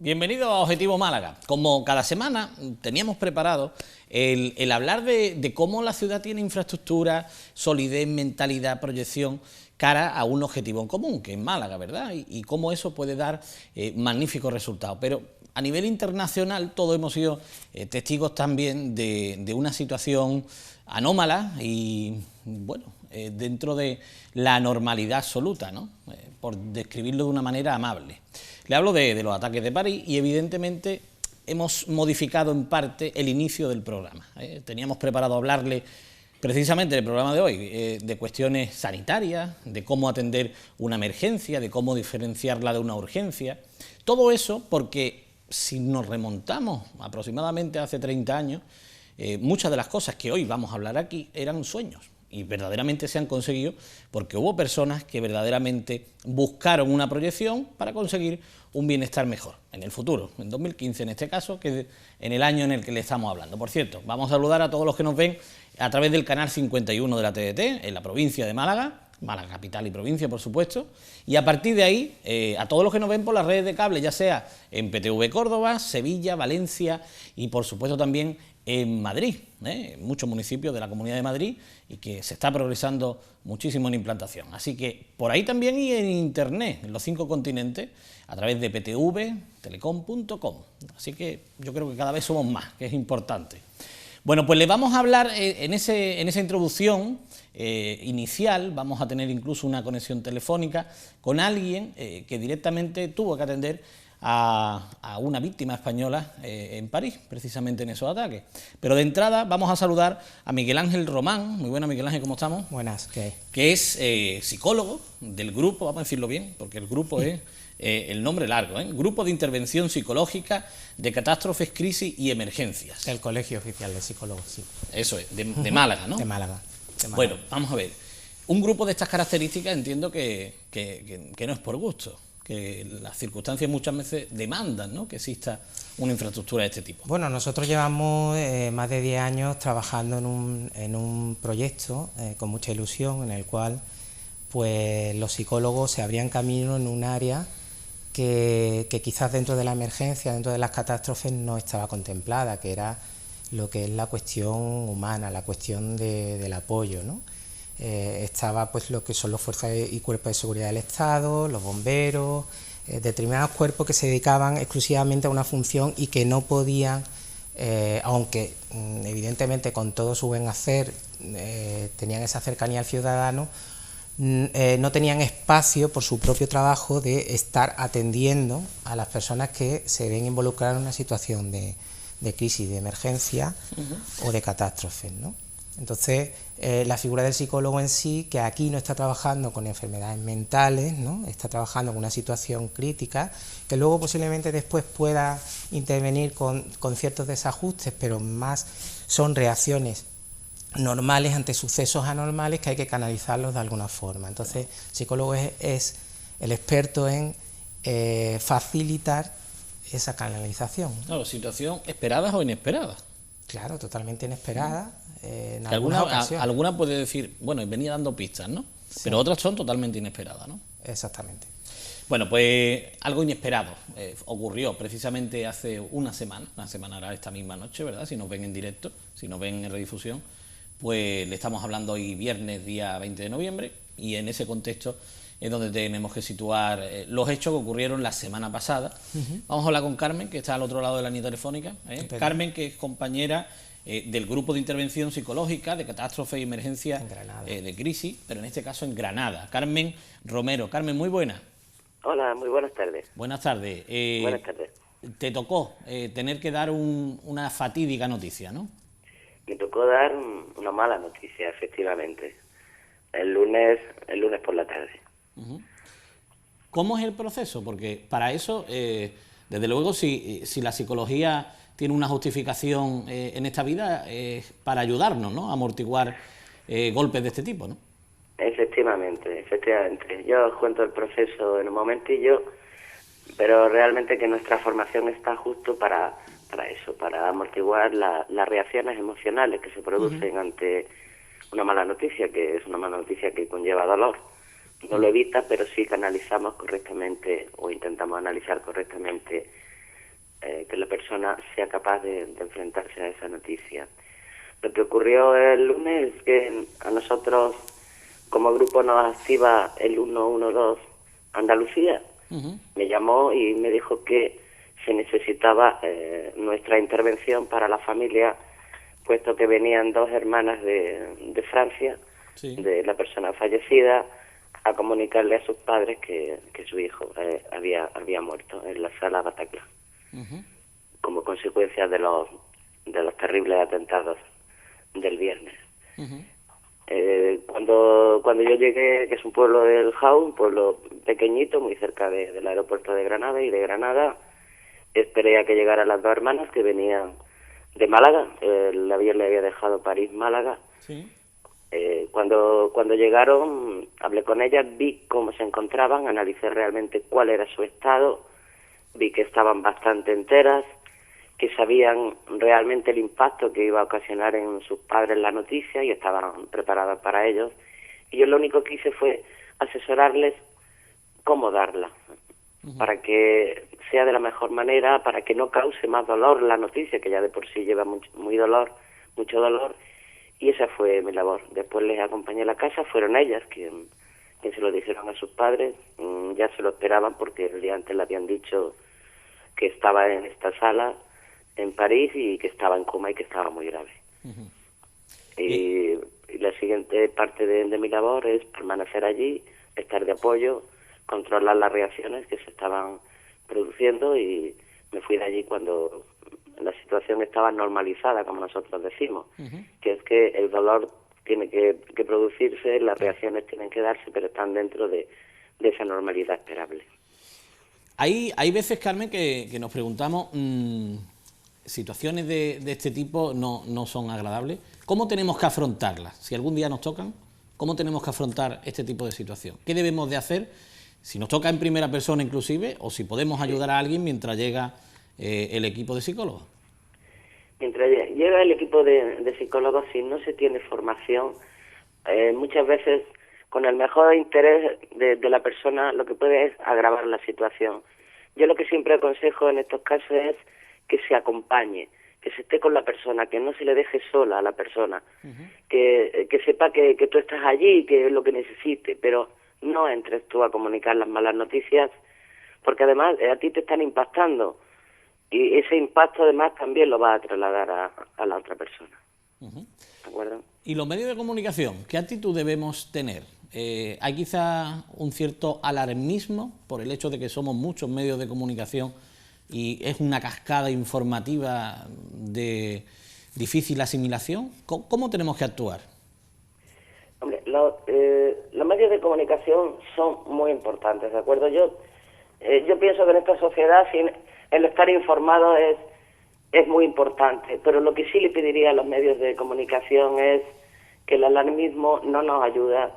Bienvenido a Objetivo Málaga. Como cada semana teníamos preparado el hablar de cómo la ciudad tiene infraestructura, solidez, mentalidad, proyección cara a un objetivo en común, que es Málaga, ¿verdad? Y cómo eso puede dar magníficos resultados. Pero a nivel internacional todos hemos sido testigos también de una situación anómala y, bueno, dentro de la normalidad absoluta, ¿no? Por describirlo de una manera amable. Le hablo de los ataques de París y evidentemente hemos modificado en parte el inicio del programa. Teníamos preparado hablarle precisamente del programa de hoy, de cuestiones sanitarias, de cómo atender una emergencia, de cómo diferenciarla de una urgencia. Todo eso porque si nos remontamos aproximadamente hace 30 años, muchas de las cosas que hoy vamos a hablar aquí eran sueños. Y verdaderamente se han conseguido porque hubo personas que verdaderamente buscaron una proyección para conseguir un bienestar mejor en el futuro, en 2015 en este caso, que en el año en el que le estamos hablando. Por cierto, vamos a saludar a todos los que nos ven a través del canal 51 de la TDT, en la provincia de Málaga, Málaga capital y provincia, por supuesto, y a partir de ahí, a todos los que nos ven por las redes de cable, ya sea en PTV Córdoba, Sevilla, Valencia y por supuesto también en Madrid, muchos municipios de la Comunidad de Madrid, y que se está progresando muchísimo en implantación. Así que por ahí también y en internet, en los 5 continentes, a través de ptvtelecom.com. Así que yo creo que cada vez somos más, que es importante. Bueno, pues les vamos a hablar en esa introducción inicial, vamos a tener incluso una conexión telefónica con alguien que directamente tuvo que atender a una víctima española en París, precisamente en esos ataques. Pero de entrada vamos a saludar a Miguel Ángel Román. Muy buenas, Miguel Ángel, ¿cómo estamos? Buenas, ¿qué hay? Que es psicólogo del grupo, vamos a decirlo bien, porque el grupo es el nombre largo, Grupo de Intervención Psicológica de Catástrofes, Crisis y Emergencias. El Colegio Oficial de Psicólogos, sí. Eso es, de Málaga, ¿no? De Málaga. Bueno, vamos a ver. Un grupo de estas características entiendo que no es por gusto, que las circunstancias muchas veces demandan, ¿no?, que exista una infraestructura de este tipo. Bueno, nosotros llevamos más de 10 años trabajando en un proyecto con mucha ilusión, en el cual pues los psicólogos se abrían camino en un área que quizás dentro de la emergencia, dentro de las catástrofes no estaba contemplada, que era lo que es la cuestión humana, la cuestión del apoyo, ¿no? Estaba pues lo que son las fuerzas y cuerpos de seguridad del Estado, los bomberos, determinados cuerpos que se dedicaban exclusivamente a una función y que no podían, aunque evidentemente con todo su buen hacer tenían esa cercanía al ciudadano, no tenían espacio por su propio trabajo de estar atendiendo a las personas que se ven involucradas en una situación de crisis, de emergencia o de catástrofes, ¿no? Entonces, la figura del psicólogo en sí, que aquí no está trabajando con enfermedades mentales, ¿no?, está trabajando con una situación crítica, que luego posiblemente después pueda intervenir con ciertos desajustes, pero más son reacciones normales ante sucesos anormales que hay que canalizarlos de alguna forma. Entonces, el psicólogo es el experto en facilitar esa canalización. Claro, situación esperadas o inesperadas. Claro, totalmente inesperada. En alguna puede decir, bueno, venía dando pistas, ¿no? Sí. Pero otras son totalmente inesperadas, ¿no? Exactamente. Bueno, pues algo inesperado ocurrió precisamente hace una semana hará esta misma noche, ¿verdad? Si nos ven en directo, si nos ven en redifusión, pues le estamos hablando hoy viernes, día 20 de noviembre, y en ese contexto es donde tenemos que situar los hechos que ocurrieron la semana pasada. Vamos a hablar con Carmen, que está al otro lado de la línea telefónica. Carmen, que es compañera del Grupo de Intervención Psicológica de Catástrofes y Emergencias de Crisis, pero en este caso en Granada. Carmen Romero. Carmen, muy buena. Hola, muy buenas tardes. Buenas tardes. Buenas tardes. Te tocó tener que dar una fatídica noticia, ¿no? Me tocó dar una mala noticia, efectivamente. El lunes por la tarde. ¿Cómo es el proceso? Porque para eso, desde luego, si la psicología tiene una justificación en esta vida, es para ayudarnos, ¿no?, a amortiguar golpes de este tipo, ¿no? Efectivamente. Yo os cuento el proceso en un momentillo, pero realmente que nuestra formación está justo para eso, para amortiguar las reacciones emocionales que se producen ante una mala noticia, que es una mala noticia que conlleva dolor. No lo evita, pero sí canalizamos correctamente o intentamos analizar correctamente que la persona sea capaz de enfrentarse a esa noticia. Lo que ocurrió el lunes es que a nosotros, como grupo, nos activa el 112 Andalucía. Me llamó y me dijo que se necesitaba nuestra intervención para la familia, puesto que venían 2 hermanas de Francia, sí, de la persona fallecida, a comunicarle a sus padres que su hijo había muerto en la sala Bataclan, como consecuencia de los terribles atentados del viernes. Cuando yo llegué, que es un pueblo del Jau, un pueblo pequeñito, muy cerca del aeropuerto de Granada, y de Granada esperé a que llegaran las 2 hermanas que venían de Málaga. El avión le había dejado París-Málaga. Sí. Cuando llegaron, hablé con ellas, vi cómo se encontraban, analicé realmente cuál era su estado, vi que estaban bastante enteras, que sabían realmente el impacto que iba a ocasionar en sus padres la noticia y estaban preparadas para ellos. Y yo lo único que hice fue asesorarles cómo darla, para que sea de la mejor manera, para que no cause más dolor la noticia, que ya de por sí lleva mucho dolor, y esa fue mi labor. Después les acompañé a la casa, fueron ellas quien se lo dijeron a sus padres, ya se lo esperaban porque el día antes le habían dicho que estaba en esta sala en París y que estaba en coma y que estaba muy grave. Y la siguiente parte de mi labor es permanecer allí, estar de apoyo, controlar las reacciones que se estaban produciendo, y me fui de allí cuando la situación estaba normalizada, como nosotros decimos, que es que el dolor tiene que producirse, las reacciones tienen que darse, pero están dentro de esa normalidad esperable. Hay veces, Carmen, que nos preguntamos, situaciones de este tipo no son agradables. ¿Cómo tenemos que afrontarlas? Si algún día nos tocan, ¿cómo tenemos que afrontar este tipo de situación? ¿Qué debemos de hacer? Si nos toca en primera persona inclusive, o si podemos ayudar a alguien mientras llega el equipo de psicólogos. Mientras llega el equipo de psicólogos, si no se tiene formación, muchas veces con el mejor interés de la persona lo que puede es agravar la situación. Yo lo que siempre aconsejo en estos casos es que se acompañe, que se esté con la persona, que no se le deje sola a la persona, que sepa que tú estás allí, que es lo que necesite, pero no entres tú a comunicar las malas noticias, porque además a ti te están impactando, y ese impacto además también lo va a trasladar a la otra persona. ¿De acuerdo? ¿Y los medios de comunicación? ¿Qué actitud debemos tener? ¿Hay quizá un cierto alarmismo por el hecho de que somos muchos medios de comunicación y es una cascada informativa de difícil asimilación? ¿Cómo tenemos que actuar? Hombre, los medios de comunicación son muy importantes, ¿de acuerdo? Yo pienso que en esta sociedad el estar informado es muy importante, pero lo que sí le pediría a los medios de comunicación es que el alarmismo no nos ayuda,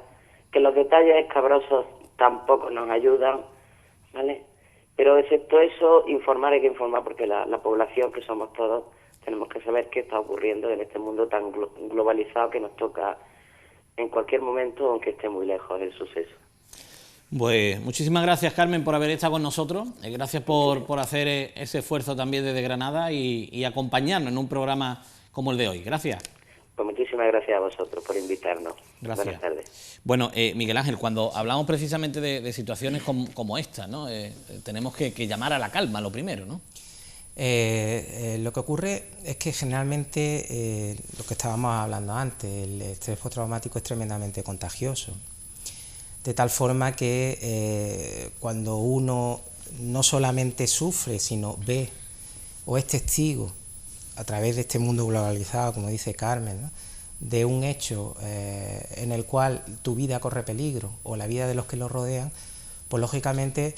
que los detalles escabrosos tampoco nos ayudan, ¿vale? Pero excepto eso, informar hay que informar, porque la población, que somos todos, tenemos que saber qué está ocurriendo en este mundo tan globalizado que nos toca en cualquier momento, aunque esté muy lejos el suceso. Pues muchísimas gracias, Carmen, por haber estado con nosotros. Gracias por hacer ese esfuerzo también desde Granada y acompañarnos en un programa como el de hoy. Gracias. Pues muchísimas gracias a vosotros por invitarnos. Gracias. Buenas tardes. Bueno, Miguel Ángel, cuando hablamos precisamente de situaciones como esta, ¿no? Tenemos que llamar a la calma lo primero, ¿no? Lo que ocurre es que generalmente, lo que estábamos hablando antes, el estrés postraumático es tremendamente contagioso, de tal forma que cuando uno no solamente sufre, sino ve o es testigo a través de este mundo globalizado, como dice Carmen, ¿no?, de un hecho en el cual tu vida corre peligro o la vida de los que lo rodean, pues lógicamente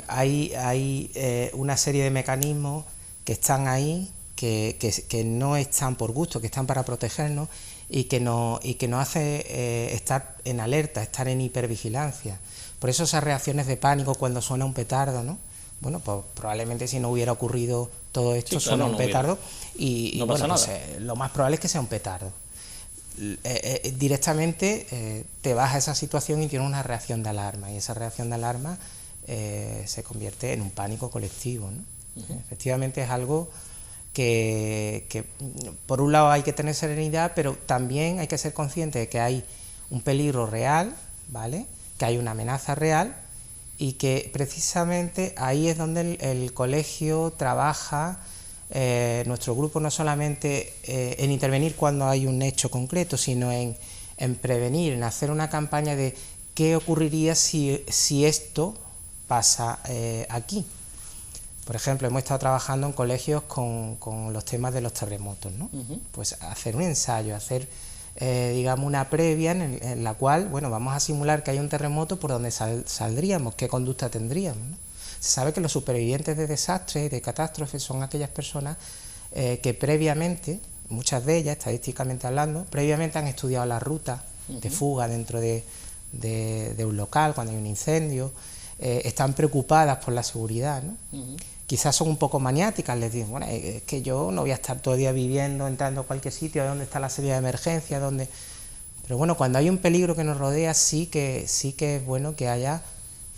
hay una serie de mecanismos que están ahí, que no están por gusto, que están para protegernos y que nos hace estar en alerta, estar en hipervigilancia. Por eso esas reacciones de pánico cuando suena un petardo, ¿no? Bueno, pues probablemente si no hubiera ocurrido todo esto, suena un petardo y no bueno, pasa pues, nada. lo más probable es que sea un petardo. Directamente te vas a esa situación y tienes una reacción de alarma, y esa reacción de alarma se convierte en un pánico colectivo, ¿no? Efectivamente es algo que por un lado hay que tener serenidad, pero también hay que ser consciente de que hay un peligro real, ¿vale?, que hay una amenaza real, y que precisamente ahí es donde el colegio trabaja, nuestro grupo, no solamente en intervenir cuando hay un hecho concreto, sino en prevenir, en hacer una campaña de qué ocurriría si esto pasa aquí. Por ejemplo, hemos estado trabajando en colegios con los temas de los terremotos, ¿no? Pues hacer un ensayo, hacer digamos una previa en la cual, bueno, vamos a simular que hay un terremoto, por donde saldríamos, qué conducta tendríamos, ¿no? Se sabe que los supervivientes de desastres y de catástrofes son aquellas personas que previamente, muchas de ellas, estadísticamente hablando, previamente han estudiado la ruta de fuga dentro de un local, cuando hay un incendio, están preocupadas por la seguridad, ¿no? Quizás son un poco maniáticas, les digo, bueno, es que yo no voy a estar todo el día viviendo, entrando a cualquier sitio, ¿dónde está la salida de emergencia? ¿Dónde? Pero bueno, cuando hay un peligro que nos rodea, sí que es bueno que haya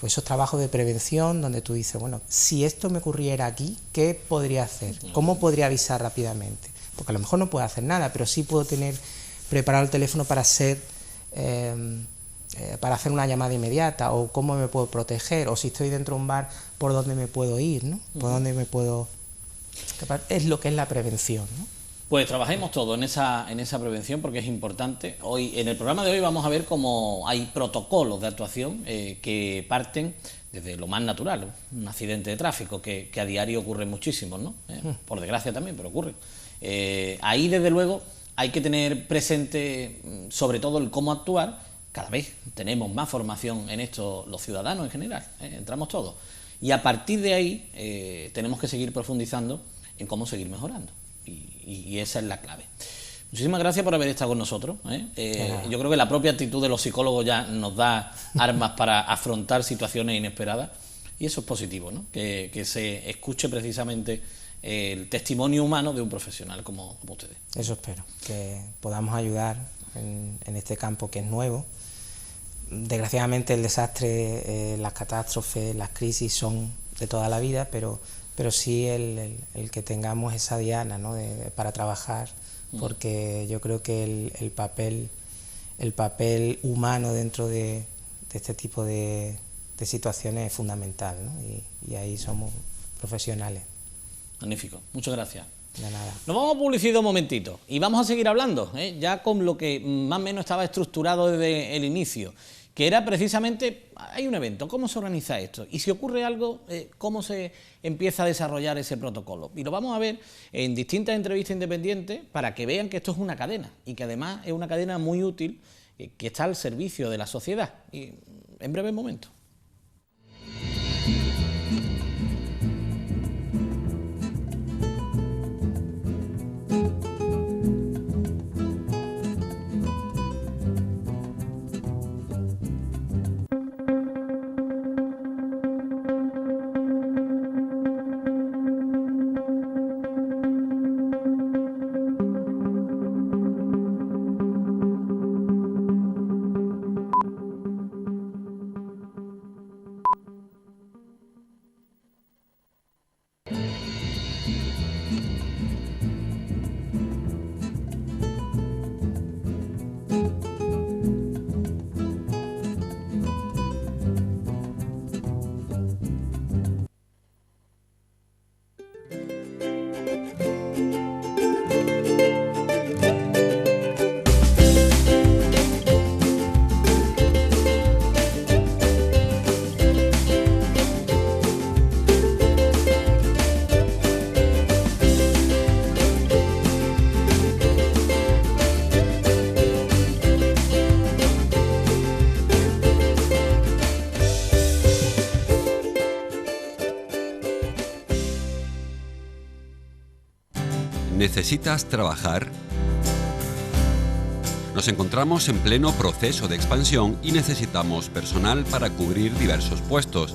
pues esos trabajos de prevención, donde tú dices, bueno, si esto me ocurriera aquí, ¿qué podría hacer? ¿Cómo podría avisar rápidamente? Porque a lo mejor no puedo hacer nada, pero sí puedo tener preparado el teléfono para hacer una llamada inmediata, o cómo me puedo proteger, o si estoy dentro de un bar, por dónde me puedo ir, ¿no? Por dónde me puedo... Es lo que es la prevención, ¿no? Pues trabajemos todo en esa prevención, porque es importante. Hoy, en el programa de hoy, vamos a ver cómo hay protocolos de actuación que parten desde lo más natural, un accidente de tráfico que a diario ocurre muchísimo, ¿no? Por desgracia también, pero ocurre. Ahí, desde luego, hay que tener presente sobre todo el cómo actuar. Cada vez tenemos más formación en esto los ciudadanos en general, entramos todos. Y a partir de ahí tenemos que seguir profundizando en cómo seguir mejorando. Y esa es la clave. Muchísimas gracias por haber estado con nosotros. Yo creo que la propia actitud de los psicólogos ya nos da armas para afrontar situaciones inesperadas. Y eso es positivo, ¿no? Que se escuche precisamente el testimonio humano de un profesional como ustedes. Eso espero, que podamos ayudar en este campo que es nuevo. Desgraciadamente el desastre, las catástrofes, las crisis son de toda la vida, pero sí el que tengamos esa diana, ¿no? Para trabajar, porque yo creo que el papel humano dentro de este tipo de situaciones es fundamental, ¿no? Y ahí somos profesionales. Magnífico, muchas gracias. De nada. Nos vamos a publicidad un momentito y vamos a seguir hablando, ya con lo que más o menos estaba estructurado desde el inicio, que era precisamente, hay un evento, ¿cómo se organiza esto? Y si ocurre algo, ¿cómo se empieza a desarrollar ese protocolo? Y lo vamos a ver en distintas entrevistas independientes para que vean que esto es una cadena y que además es una cadena muy útil que está al servicio de la sociedad. Y en breve momento. ¿Necesitas trabajar? Nos encontramos en pleno proceso de expansión y necesitamos personal para cubrir diversos puestos.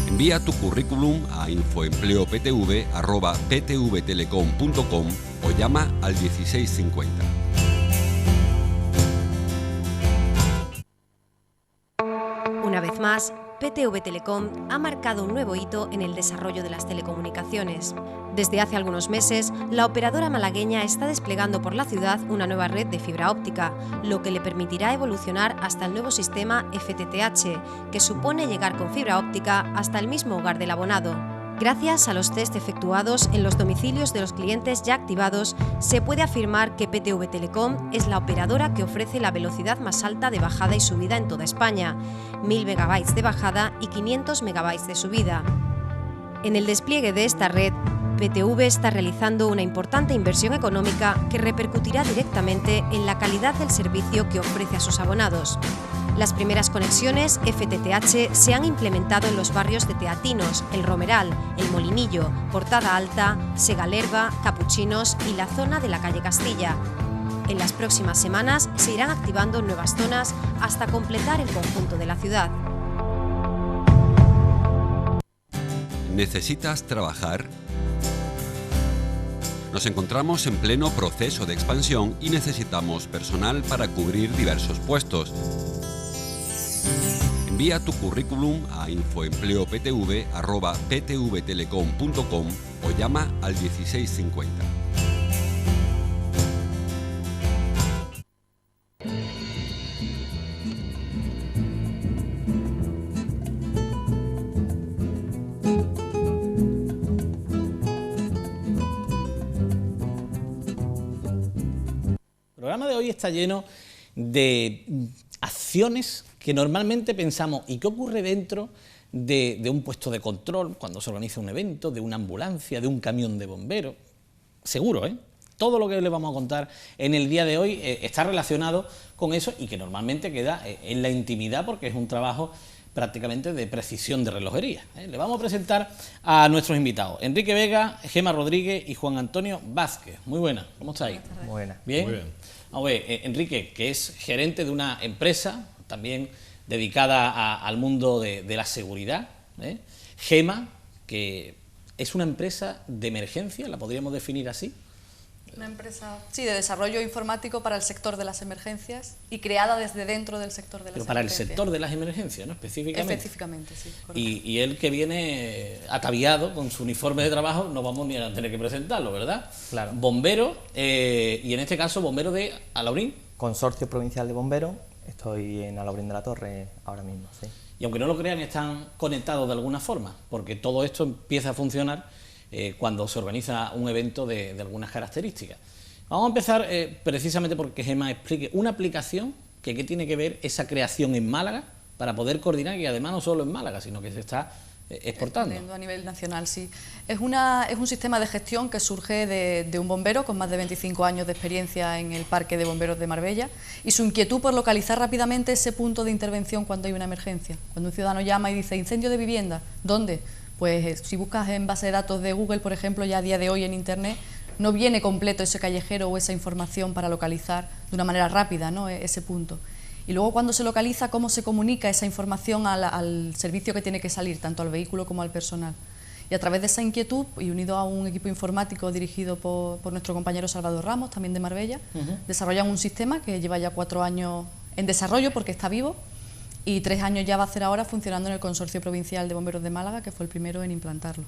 Envía tu currículum a infoempleoptv@ptvtelecom.com o llama al 1650. Una vez más, PTV Telecom ha marcado un nuevo hito en el desarrollo de las telecomunicaciones. Desde hace algunos meses, la operadora malagueña está desplegando por la ciudad una nueva red de fibra óptica, lo que le permitirá evolucionar hasta el nuevo sistema FTTH, que supone llegar con fibra óptica hasta el mismo hogar del abonado. Gracias a los test efectuados en los domicilios de los clientes ya activados, se puede afirmar que PTV Telecom es la operadora que ofrece la velocidad más alta de bajada y subida en toda España, 1000 megabytes de bajada y 500 megabytes de subida. En el despliegue de esta red, PTV está realizando una importante inversión económica que repercutirá directamente en la calidad del servicio que ofrece a sus abonados. Las primeras conexiones FTTH se han implementado en los barrios de Teatinos, El Romeral, El Molinillo, Portada Alta, Segalerba, Capuchinos y la zona de la calle Castilla. En las próximas semanas se irán activando nuevas zonas hasta completar el conjunto de la ciudad. ¿Necesitas trabajar? Nos encontramos en pleno proceso de expansión y necesitamos personal para cubrir diversos puestos. Envía tu currículum a infoempleoptv@ptvtelecom.com o llama al 1650. El programa de hoy está lleno de acciones que normalmente pensamos, ¿y qué ocurre dentro de un puesto de control cuando se organiza un evento, de una ambulancia, de un camión de bomberos? Seguro, ¿eh? Todo lo que les vamos a contar en el día de hoy está relacionado con eso y que normalmente queda en la intimidad porque es un trabajo prácticamente de precisión de relojería. Le vamos a presentar a nuestros invitados, Enrique Vega, Gema Rodríguez y Juan Antonio Vázquez. Muy buenas, ¿cómo estáis? Buenas. ¿Bien? Muy bien. Vamos a ver, Enrique, que es gerente de una empresa también dedicada al mundo de la seguridad, ¿eh? Gema, que es una empresa de emergencia, ¿la podríamos definir así? Una empresa, sí, de desarrollo informático para el sector de las emergencias y creada desde dentro del sector de las Pero para el emergencias. sector de las emergencias, ¿no? Específicamente. Específicamente, sí. Correcto. Y él que viene ataviado con su uniforme de trabajo, no vamos ni a tener que presentarlo, ¿verdad? Claro. Bombero, y en este caso bombero de Alhaurín. Consorcio Provincial de Bomberos, estoy en Alhaurín de la Torre ahora mismo, sí. Y aunque no lo crean, están conectados de alguna forma, porque todo esto empieza a funcionar cuando se organiza un evento de algunas características. Vamos a empezar precisamente porque Gema explique una aplicación que ¿qué tiene que ver esa creación en Málaga para poder coordinar, y además no solo en Málaga, sino que se está exportando. A nivel nacional, sí. Es un sistema de gestión que surge de un bombero con más de 25 años de experiencia en el Parque de Bomberos de Marbella y su inquietud por localizar rápidamente ese punto de intervención cuando hay una emergencia. Cuando un ciudadano llama y dice incendio de vivienda, ¿dónde? Pues si buscas en base de datos de Google, por ejemplo, ya a día de hoy en Internet, no viene completo ese callejero o esa información para localizar de una manera rápida, ¿no?, ese punto. Y luego cuando se localiza, cómo se comunica esa información al servicio que tiene que salir, tanto al vehículo como al personal. Y a través de esa inquietud, y unido a un equipo informático dirigido por nuestro compañero Salvador Ramos, también de Marbella, desarrollan un sistema que lleva ya 4 años en desarrollo porque está vivo, y 3 años ya va a hacer ahora funcionando en el Consorcio Provincial de Bomberos de Málaga, que fue el primero en implantarlo.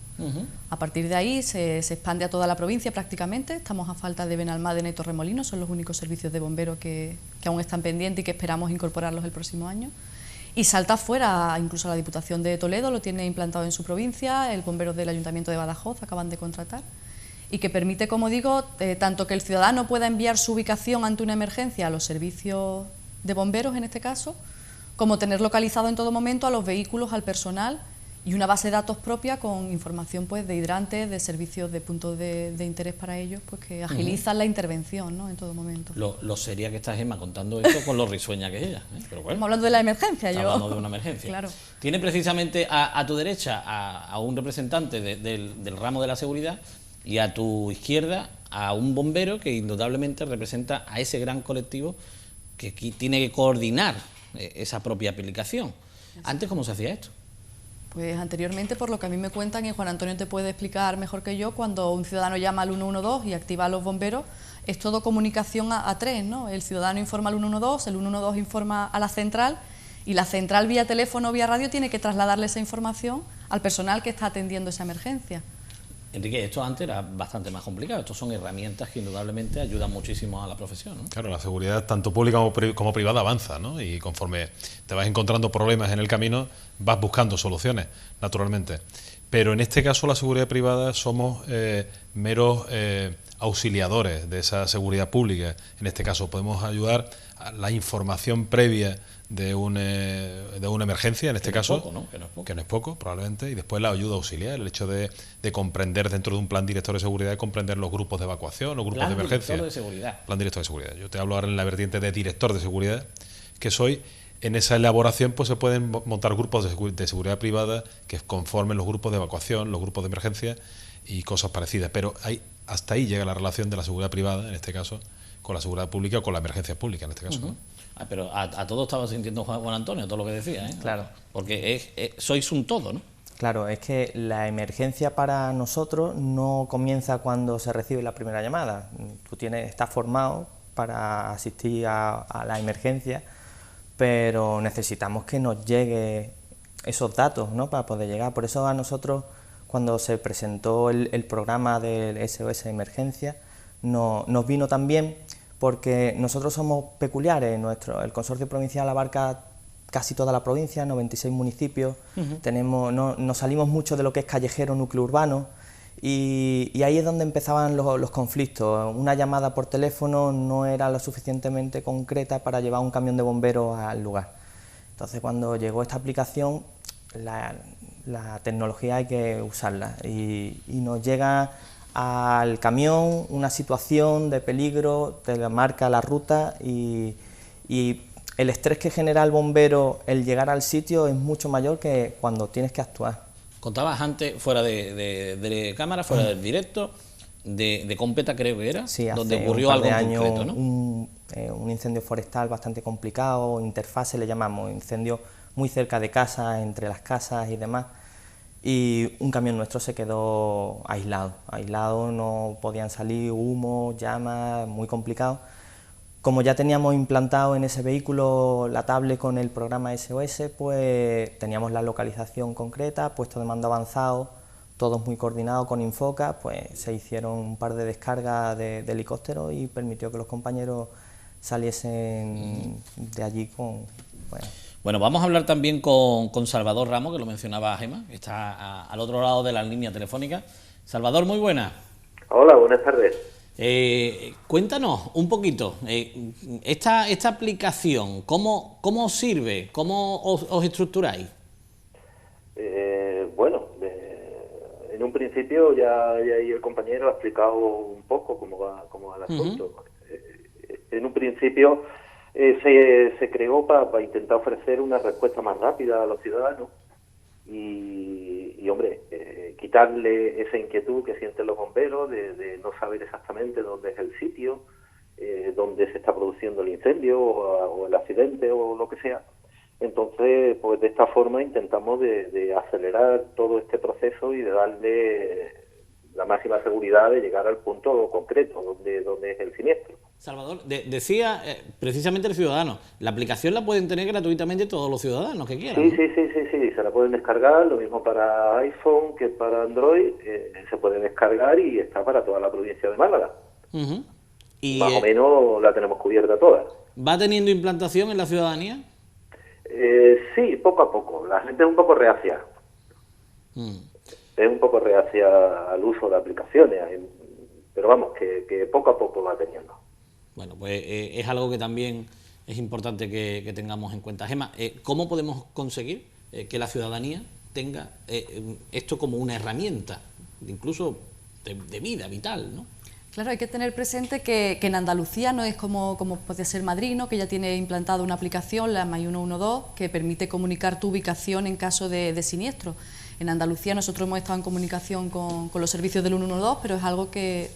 A partir de ahí se expande a toda la provincia prácticamente. Estamos a falta de Benalmádena y Torremolinos, son los únicos servicios de bomberos que aún están pendientes y que esperamos incorporarlos el próximo año. Y salta fuera, incluso la Diputación de Toledo lo tiene implantado en su provincia, el Bomberos del Ayuntamiento de Badajoz acaban de contratar, y que permite, como digo, tanto que el ciudadano pueda enviar su ubicación ante una emergencia a los servicios de bomberos, en este caso, como tener localizado en todo momento a los vehículos, al personal y una base de datos propia con información pues de hidrantes, de servicios de puntos de interés para ellos, pues que agilizan la intervención, ¿no?, en todo momento. Lo sería que está Gema contando esto con lo risueña que es ella, ¿eh? Pero bueno, Estamos hablando de la emergencia, hablando de una emergencia. Claro. Tiene precisamente a tu derecha a un representante del ramo de la seguridad y a tu izquierda a un bombero que indudablemente representa a ese gran colectivo que tiene que coordinar esa propia aplicación. ¿Antes cómo se hacía esto? Pues anteriormente, por lo que a mí me cuentan, y Juan Antonio te puede explicar mejor que yo, cuando un ciudadano llama al 112 y activa a los bomberos, es todo comunicación a 3, ¿no? El ciudadano informa al 112, el 112 informa a la central Y la central vía teléfono o vía radio tiene que trasladarle esa información al personal que está atendiendo esa emergencia. Enrique, esto antes era bastante más complicado. Estos son herramientas que indudablemente ayudan muchísimo a la profesión, ¿no? Claro, la seguridad tanto pública como privada avanza, ¿no? Y conforme te vas encontrando problemas en el camino, vas buscando soluciones, naturalmente. Pero en este caso la seguridad privada somos meros auxiliadores de esa seguridad pública. En este caso podemos ayudar a la información previa de una emergencia, en este caso, poco, ¿no? Que no es poco. Que no es poco, probablemente, y después la ayuda auxiliar, el hecho de comprender dentro de un plan director de seguridad, comprender los grupos de evacuación, los grupos de emergencia. Plan director de seguridad. Plan director de seguridad. Yo te hablo ahora en la vertiente de director de seguridad, que soy. En esa elaboración pues se pueden montar grupos de seguridad privada que conformen los grupos de evacuación, los grupos de emergencia y cosas parecidas. Pero hasta ahí llega la relación de la seguridad privada, en este caso, con la seguridad pública o con la emergencia pública, en este caso, ¿no? Pero a todo estaba sintiendo Juan Antonio, todo lo que decía, ¿eh? Claro. Porque sois un todo, ¿no? Claro, es que la emergencia para nosotros no comienza cuando se recibe la primera llamada. Tú estás formado para asistir a la emergencia, pero necesitamos que nos llegue esos datos, ¿no?, para poder llegar. Por eso a nosotros, cuando se presentó el programa del SOS Emergencia, nos vino también porque nosotros somos peculiares. El consorcio provincial abarca casi toda la provincia, 96 municipios, no salimos mucho de lo que es callejero, núcleo urbano, y ahí es donde empezaban los conflictos. Una llamada por teléfono no era lo suficientemente concreta para llevar un camión de bomberos al lugar. Entonces, cuando llegó esta aplicación, la tecnología hay que usarla, y nos llega al camión una situación de peligro, te marca la ruta, y el estrés que genera el bombero el llegar al sitio es mucho mayor que cuando tienes que actuar. Contabas antes, fuera de cámara, fuera del directo, de Competa creo que era, sí, donde ocurrió algo en concreto, ¿no? Un incendio forestal bastante complicado, interfase le llamamos, incendio muy cerca de casa, entre las casas y demás, y un camión nuestro se quedó aislado, no podían salir, humo, llamas, muy complicado. Como ya teníamos implantado en ese vehículo la tablet con el programa SOS, pues teníamos la localización concreta, puesto de mando avanzado, todos muy coordinados con Infoca, pues se hicieron un par de descargas de helicóptero y permitió que los compañeros saliesen de allí con... Bueno, vamos a hablar también con Salvador Ramos, que lo mencionaba Gemma, que está al otro lado de la línea telefónica. Salvador, muy buena. Hola, buenas tardes. Cuéntanos un poquito, esta aplicación, ¿cómo os sirve? ¿Cómo os estructuráis? Bueno, en un principio ya ahí el compañero ha explicado un poco cómo va el asunto. En un principio se creó para intentar ofrecer una respuesta más rápida a los ciudadanos y hombre, quitarle esa inquietud que sienten los bomberos de no saber exactamente dónde es el sitio, dónde se está produciendo el incendio o el accidente o lo que sea. Entonces, pues de esta forma intentamos de acelerar todo este proceso y de darle la máxima seguridad de llegar al punto concreto donde es el siniestro. Salvador, decía precisamente el ciudadano, la aplicación la pueden tener gratuitamente todos los ciudadanos que quieran. Sí, se la pueden descargar, lo mismo para iPhone que para Android, se puede descargar y está para toda la provincia de Málaga. Y, más o menos la tenemos cubierta toda. ¿Va teniendo implantación en la ciudadanía? Sí, poco a poco. La gente es un poco reacia. Es un poco reacia al uso de aplicaciones, pero vamos, que poco a poco va teniendo. Bueno, pues es algo que también es importante que tengamos en cuenta. Gemma, ¿cómo podemos conseguir que la ciudadanía tenga esto como una herramienta, incluso de vida, vital, ¿no? Claro, hay que tener presente que en Andalucía no es como puede ser Madrid, ¿no?, que ya tiene implantada una aplicación, la My 112, que permite comunicar tu ubicación en caso de siniestro. En Andalucía nosotros hemos estado en comunicación con los servicios del 112, pero es algo que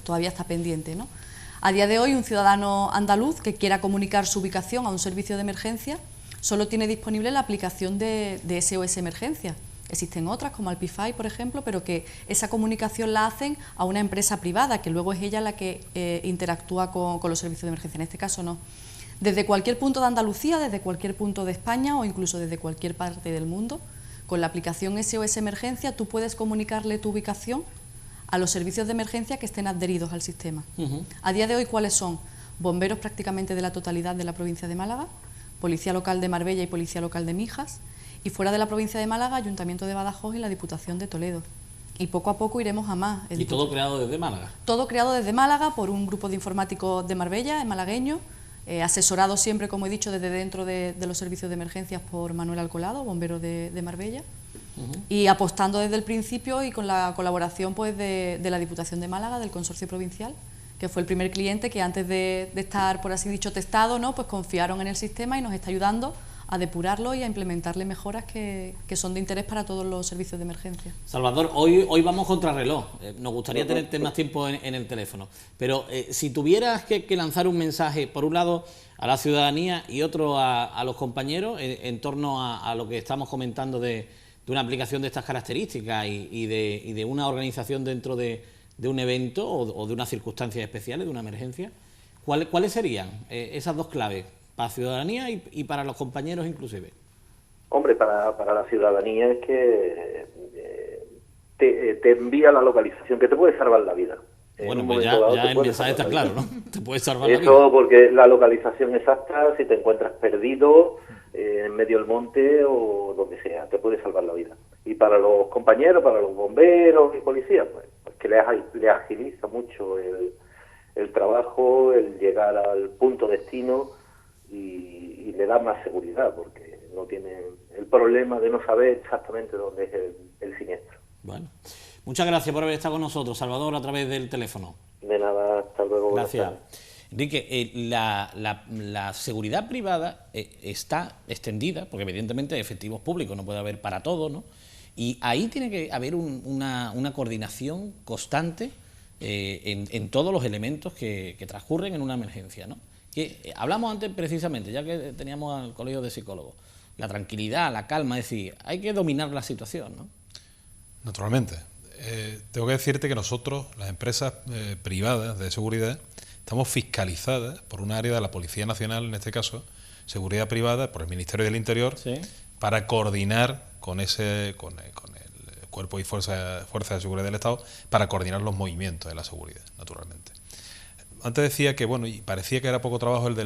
todavía está pendiente, ¿no? A día de hoy, un ciudadano andaluz que quiera comunicar su ubicación a un servicio de emergencia solo tiene disponible la aplicación de SOS Emergencia. Existen otras, como Alpify, por ejemplo, pero que esa comunicación la hacen a una empresa privada, que luego es ella la que interactúa con los servicios de emergencia. En este caso no. Desde cualquier punto de Andalucía, desde cualquier punto de España o incluso desde cualquier parte del mundo, con la aplicación SOS Emergencia tú puedes comunicarle tu ubicación a los servicios de emergencia que estén adheridos al sistema. A día de hoy, ¿cuáles son? Bomberos prácticamente de la totalidad de la provincia de Málaga, Policía Local de Marbella y Policía Local de Mijas, y fuera de la provincia de Málaga, Ayuntamiento de Badajoz y la Diputación de Toledo. Y poco a poco iremos a más. ¿Y todo creado desde Málaga? Todo creado desde Málaga por un grupo de informáticos de Marbella, malagueño, asesorado siempre, como he dicho, desde dentro de los servicios de emergencias por Manuel Alcolado, bombero de Marbella, y apostando desde el principio y con la colaboración pues de la Diputación de Málaga, del Consorcio Provincial, que fue el primer cliente que antes de estar, por así dicho, testado, ¿no?, pues confiaron en el sistema y nos está ayudando a depurarlo y a implementarle mejoras que son de interés para todos los servicios de emergencia. Salvador, hoy vamos contra reloj. Nos gustaría tenerte más tiempo en el teléfono, pero si tuvieras que lanzar un mensaje, por un lado a la ciudadanía y otro a los compañeros en torno a lo que estamos comentando de una aplicación de estas características y de una organización dentro de un evento o de unas circunstancias especiales, de una emergencia, ¿cuáles serían esas dos claves? Para la ciudadanía y para los compañeros inclusive. Hombre, para la ciudadanía es que te envía la localización, que te puede salvar la vida. Bueno, pues ya el mensaje está claro, ¿no? Te puede salvar la vida. Eso porque la localización exacta, si te encuentras perdido en medio del monte o donde sea, te puede salvar la vida. Y para los compañeros, para los bomberos y policías, pues que le agiliza mucho el trabajo, el llegar al punto destino, y le da más seguridad porque no tienen el problema de no saber exactamente dónde es el siniestro. Bueno, muchas gracias por haber estado con nosotros, Salvador, a través del teléfono. De nada, hasta luego. Gracias. Enrique, la seguridad privada está extendida, porque evidentemente efectivos públicos no puede haber para todo, ¿no? Y ahí tiene que haber una coordinación constante en todos los elementos que transcurren en una emergencia, ¿no? Que hablamos antes precisamente, ya que teníamos al colegio de psicólogos, la tranquilidad, la calma, es decir, hay que dominar la situación, ¿no? Naturalmente. Tengo que decirte que nosotros, las empresas privadas de seguridad, estamos fiscalizadas por un área de la Policía Nacional, en este caso, seguridad privada, por el Ministerio del Interior, ¿sí?, para coordinar con el Cuerpo y Fuerza de Seguridad del Estado, para coordinar los movimientos de la seguridad, naturalmente. Antes decía que, bueno, y parecía que era poco trabajo el de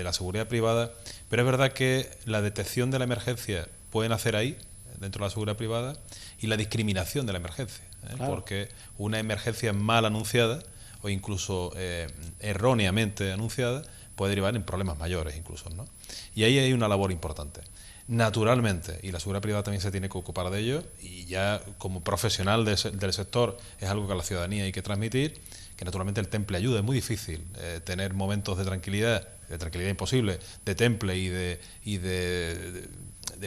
la seguridad privada, pero es verdad que la detección de la emergencia pueden hacer ahí, dentro de la seguridad privada, y la discriminación de la emergencia, claro, porque una emergencia mal anunciada o incluso erróneamente anunciada puede derivar en problemas mayores incluso, ¿no? Y ahí hay una labor importante. Naturalmente, y la seguridad privada también se tiene que ocupar de ello, y ya como profesional del sector es algo que a la ciudadanía hay que transmitir, que naturalmente el temple ayuda. Es muy difícil tener momentos de tranquilidad imposible, de temple y de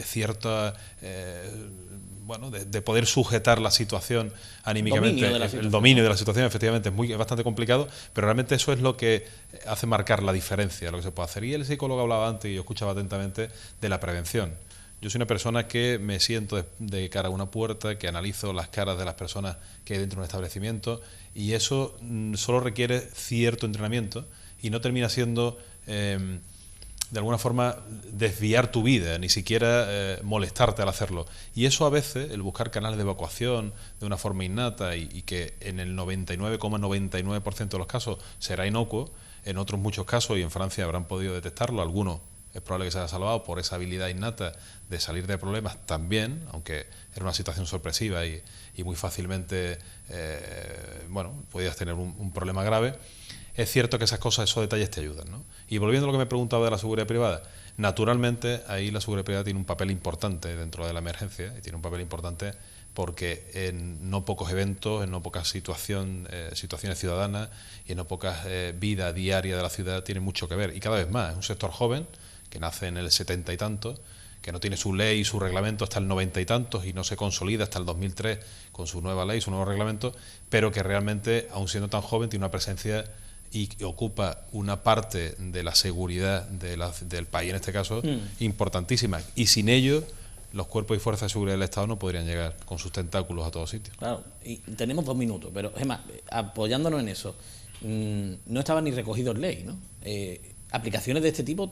cierta, de poder sujetar la situación anímicamente, el dominio de la situación, efectivamente es bastante complicado, pero realmente eso es lo que hace marcar la diferencia de lo que se puede hacer. Y el psicólogo hablaba antes, y yo escuchaba atentamente, de la prevención. Yo soy una persona que me siento de cara a una puerta, que analizo las caras de las personas que hay dentro de un establecimiento, y eso solo requiere cierto entrenamiento y no termina siendo, de alguna forma, desviar tu vida, ni siquiera molestarte al hacerlo. Y eso a veces, el buscar canales de evacuación de una forma innata y que en el 99,99% de los casos será inocuo, en otros muchos casos, y en Francia habrán podido detectarlo, algunos es probable que se haya salvado por esa habilidad innata de salir de problemas también, aunque era una situación sorpresiva y muy fácilmente podías tener un problema grave. Es cierto que esas cosas, esos detalles te ayudan, ¿no? Y volviendo a lo que me preguntaba de la seguridad privada, naturalmente ahí la seguridad privada tiene un papel importante dentro de la emergencia, y tiene un papel importante porque en no pocos eventos, en no pocas situaciones ciudadanas y en no pocas vida diaria de la ciudad tiene mucho que ver, y cada vez más. Es un sector joven que nace en el 70 y tantos, que no tiene su ley y su reglamento hasta el 90 y tantos y no se consolida hasta el 2003 con su nueva ley, su nuevo reglamento, pero que realmente, aun siendo tan joven, tiene una presencia y ocupa una parte de la seguridad del país, en este caso, importantísima. Y sin ello, los cuerpos y fuerzas de seguridad del Estado no podrían llegar con sus tentáculos a todos sitios. Claro, y tenemos 2 minutos, pero es más, apoyándonos en eso, no estaba ni recogido en ley, ¿no? aplicaciones de este tipo,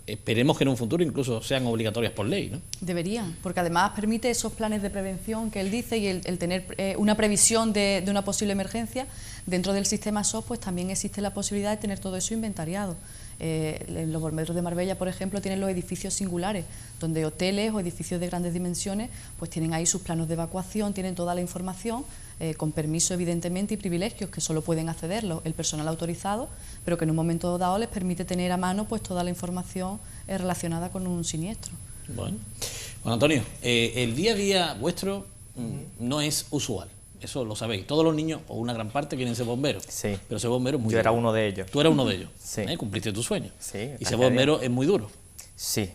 esperemos que en un futuro incluso sean obligatorias por ley, ¿no? Deberían, porque además permite esos planes de prevención que él dice y el tener una previsión de una posible emergencia. Dentro del sistema SOS pues también existe la posibilidad de tener todo eso inventariado. Los bomberos de Marbella, por ejemplo, tienen los edificios singulares, donde hoteles o edificios de grandes dimensiones pues tienen ahí sus planos de evacuación, tienen toda la información, con permiso evidentemente y privilegios que solo pueden accederlo el personal autorizado, pero que en un momento dado les permite tener a mano pues toda la información relacionada con un siniestro. Bueno, Antonio, el día a día vuestro no es usual. Eso lo sabéis. Todos los niños, o una gran parte, quieren ser bomberos. Sí. Pero ser bombero es muy duro. Yo era uno de ellos. Tú eras uno de ellos. Sí. Cumpliste tu sueño. Sí. Y ser bombero es muy duro. Sí.